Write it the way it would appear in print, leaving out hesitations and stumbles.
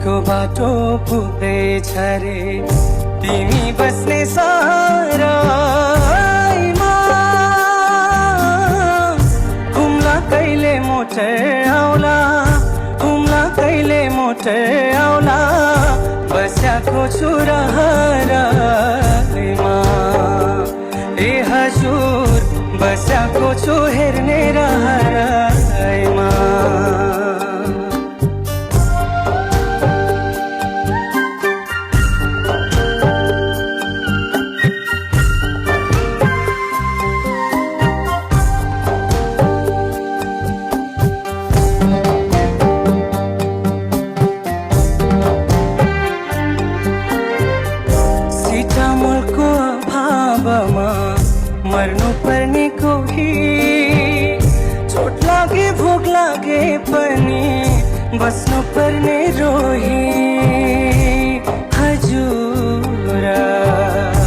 को बाटो पुग्दैछ रे तिमी बस्ने सराईमा घुम्ला कहिले मोटर आउला घुम्ला कहिले मोटर आउला बस्याको छु रहरमा ए हजुर बस्याको छु हेर्ने रहरमा मर्नु पर्ने कोही चोट लागे भोक लागे पनि बस्नु पर्ने रो